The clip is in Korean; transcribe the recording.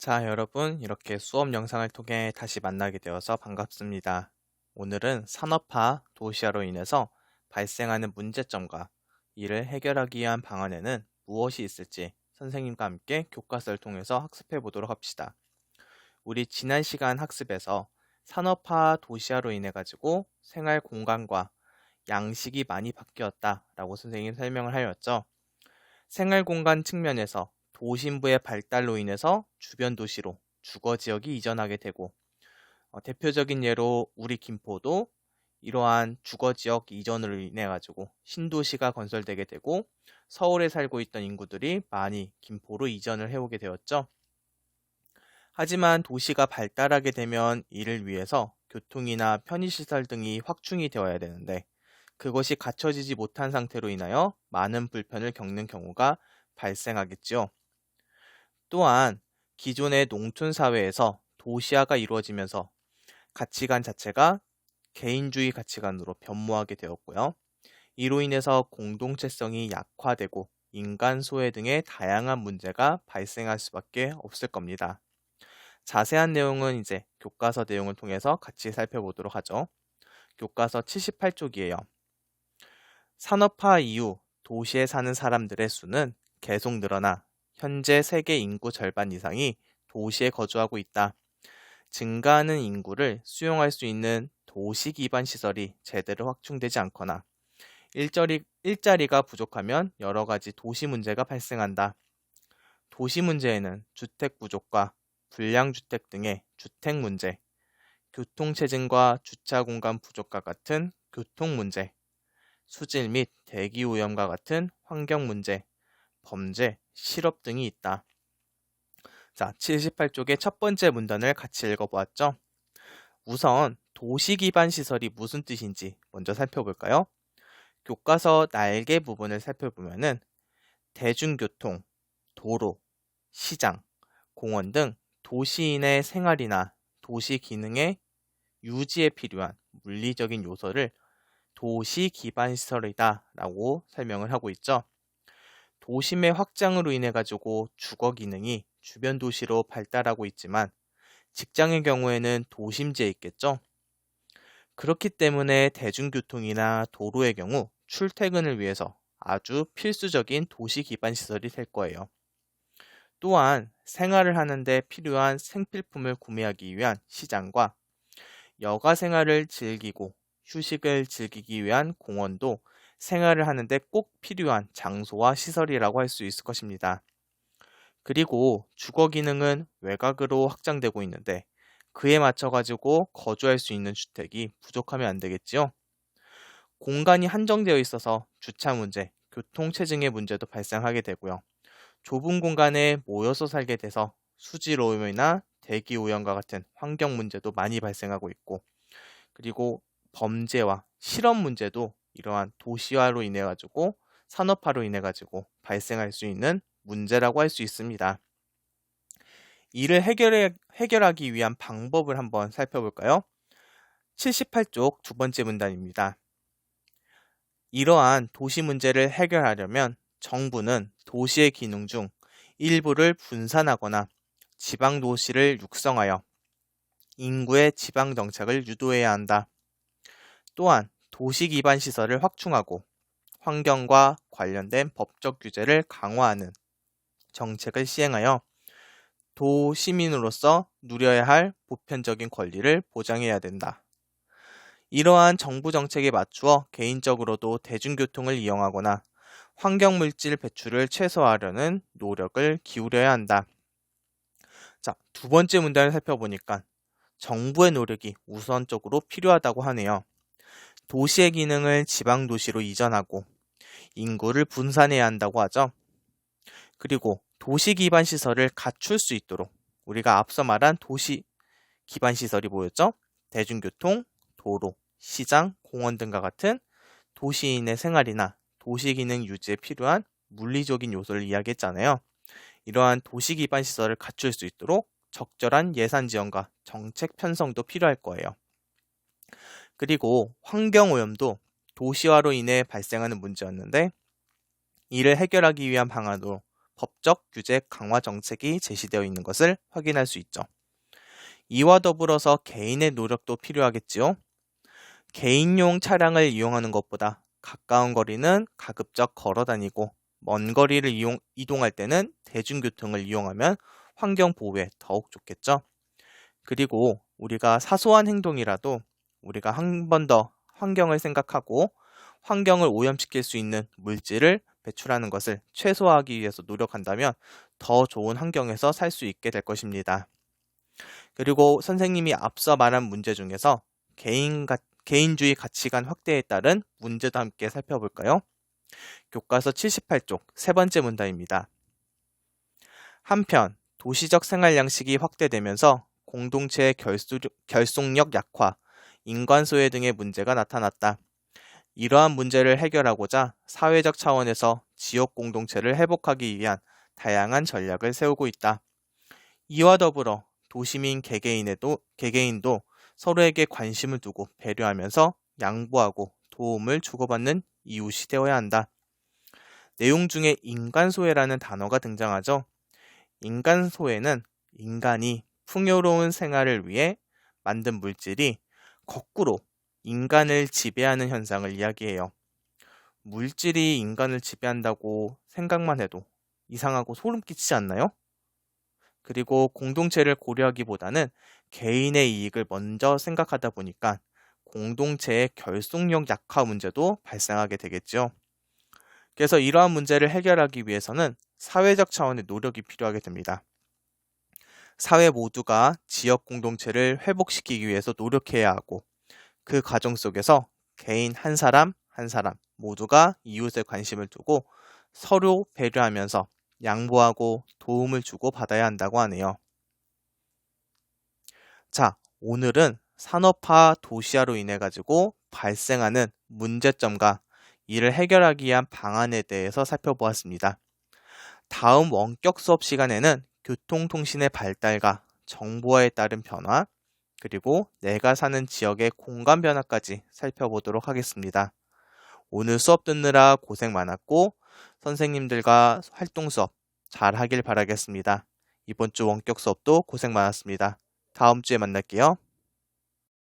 자, 여러분, 이렇게 수업 영상을 통해 다시 만나게 되어서 반갑습니다. 오늘은 산업화, 도시화로 인해서 발생하는 문제점과 이를 해결하기 위한 방안에는 무엇이 있을지 선생님과 함께 교과서를 통해서 학습해 보도록 합시다. 우리 지난 시간 학습에서 산업화, 도시화로 인해 가지고 생활 공간과 양식이 많이 바뀌었다라고 선생님이 설명을 하였죠. 생활 공간 측면에서 도심부의 발달로 인해서 주변 도시로 주거 지역이 이전하게 되고 대표적인 예로 우리 김포도 이러한 주거 지역 이전으로 인해 가지고 신도시가 건설되게 되고 서울에 살고 있던 인구들이 많이 김포로 이전을 해오게 되었죠. 하지만 도시가 발달하게 되면 이를 위해서 교통이나 편의시설 등이 확충이 되어야 되는데 그것이 갖춰지지 못한 상태로 인하여 많은 불편을 겪는 경우가 발생하겠지요. 또한 기존의 농촌 사회에서 도시화가 이루어지면서 가치관 자체가 개인주의 가치관으로 변모하게 되었고요. 이로 인해서 공동체성이 약화되고 인간 소외 등의 다양한 문제가 발생할 수밖에 없을 겁니다. 자세한 내용은 이제 교과서 내용을 통해서 같이 살펴보도록 하죠. 교과서 78쪽이에요. 산업화 이후 도시에 사는 사람들의 수는 계속 늘어나 현재 세계 인구 절반 이상이 도시에 거주하고 있다. 증가하는 인구를 수용할 수 있는 도시 기반 시설이 제대로 확충되지 않거나 일자리가 부족하면 여러 가지 도시 문제가 발생한다. 도시 문제에는 주택 부족과 불량주택 등의 주택 문제, 교통체증과 주차 공간 부족과 같은 교통 문제, 수질 및 대기 오염과 같은 환경 문제, 범죄, 실업 등이 있다. 자, 78쪽의 첫 번째 문단을 같이 읽어보았죠? 우선 도시 기반 시설이 무슨 뜻인지 먼저 살펴볼까요? 교과서 날개 부분을 살펴보면은 대중교통, 도로, 시장, 공원 등 도시인의 생활이나 도시 기능의 유지에 필요한 물리적인 요소를 도시 기반 시설이다 라고 설명을 하고 있죠. 도심의 확장으로 인해 가지고 주거 기능이 주변 도시로 발달하고 있지만 직장의 경우에는 도심지에 있겠죠. 그렇기 때문에 대중교통이나 도로의 경우 출퇴근을 위해서 아주 필수적인 도시 기반 시설이 될 거예요. 또한 생활을 하는데 필요한 생필품을 구매하기 위한 시장과 여가 생활을 즐기고 휴식을 즐기기 위한 공원도 생활을 하는데 꼭 필요한 장소와 시설이라고 할 수 있을 것입니다. 그리고 주거 기능은 외곽으로 확장되고 있는데 그에 맞춰 가지고 거주할 수 있는 주택이 부족하면 안 되겠지요. 공간이 한정되어 있어서 주차 문제, 교통체증의 문제도 발생하게 되고요. 좁은 공간에 모여서 살게 돼서 수질 오염이나 대기 오염과 같은 환경 문제도 많이 발생하고 있고, 그리고 범죄와 실업 문제도 이러한 도시화로 인해 가지고 산업화로 인해 가지고 발생할 수 있는 문제라고 할 수 있습니다. 이를 해결하기 위한 방법을 한번 살펴볼까요? 78쪽 두 번째 문단입니다. 이러한 도시 문제를 해결하려면 정부는 도시의 기능 중 일부를 분산하거나 지방 도시를 육성하여 인구의 지방 정착을 유도해야 한다. 또한 도시 기반 시설을 확충하고 환경과 관련된 법적 규제를 강화하는 정책을 시행하여 도시민으로서 누려야 할 보편적인 권리를 보장해야 된다. 이러한 정부 정책에 맞추어 개인적으로도 대중교통을 이용하거나 환경물질 배출을 최소화하려는 노력을 기울여야 한다. 자, 두 번째 문단을 살펴보니까 정부의 노력이 우선적으로 필요하다고 하네요. 도시의 기능을 지방 도시로 이전하고 인구를 분산해야 한다고 하죠. 그리고 도시 기반 시설을 갖출 수 있도록 우리가 앞서 말한 도시 기반 시설이 뭐였죠? 대중교통, 도로, 시장, 공원 등과 같은 도시인의 생활이나 도시 기능 유지에 필요한 물리적인 요소를 이야기했잖아요. 이러한 도시 기반 시설을 갖출 수 있도록 적절한 예산 지원과 정책 편성도 필요할 거예요. 그리고 환경 오염도 도시화로 인해 발생하는 문제였는데 이를 해결하기 위한 방안으로 법적 규제 강화 정책이 제시되어 있는 것을 확인할 수 있죠. 이와 더불어서 개인의 노력도 필요하겠지요. 개인용 차량을 이용하는 것보다 가까운 거리는 가급적 걸어 다니고 먼 거리를 이동할 때는 대중교통을 이용하면 환경 보호에 더욱 좋겠죠. 그리고 우리가 사소한 행동이라도 우리가 한 번 더 환경을 생각하고 환경을 오염시킬 수 있는 물질을 배출하는 것을 최소화하기 위해서 노력한다면 더 좋은 환경에서 살 수 있게 될 것입니다. 그리고 선생님이 앞서 말한 문제 중에서 개인주의 가치관 확대에 따른 문제도 함께 살펴볼까요? 교과서 78쪽 세 번째 문답입니다. 한편 도시적 생활 양식이 확대되면서 공동체의 결속력 약화, 인간 소외 등의 문제가 나타났다. 이러한 문제를 해결하고자 사회적 차원에서 지역 공동체를 회복하기 위한 다양한 전략을 세우고 있다. 이와 더불어 도시민 개개인도 서로에게 관심을 두고 배려하면서 양보하고 도움을 주고받는 이웃이 되어야 한다. 내용 중에 인간소외라는 단어가 등장하죠. 인간소외는 인간이 풍요로운 생활을 위해 만든 물질이 거꾸로 인간을 지배하는 현상을 이야기해요. 물질이 인간을 지배한다고 생각만 해도 이상하고 소름 끼치지 않나요? 그리고 공동체를 고려하기보다는 개인의 이익을 먼저 생각하다 보니까 공동체의 결속력 약화 문제도 발생하게 되겠죠. 그래서 이러한 문제를 해결하기 위해서는 사회적 차원의 노력이 필요하게 됩니다. 사회 모두가 지역 공동체를 회복시키기 위해서 노력해야 하고 그 과정 속에서 개인 한 사람 한 사람 모두가 이웃에 관심을 두고 서로 배려하면서 양보하고 도움을 주고 받아야 한다고 하네요. 자, 오늘은 산업화 도시화로 인해 가지고 발생하는 문제점과 이를 해결하기 위한 방안에 대해서 살펴보았습니다. 다음 원격 수업 시간에는 교통통신의 발달과 정보화에 따른 변화, 그리고 내가 사는 지역의 공간 변화까지 살펴보도록 하겠습니다. 오늘 수업 듣느라 고생 많았고 선생님들과 활동 수업 잘 하길 바라겠습니다. 이번 주 원격 수업도 고생 많았습니다. 다음 주에 만날게요.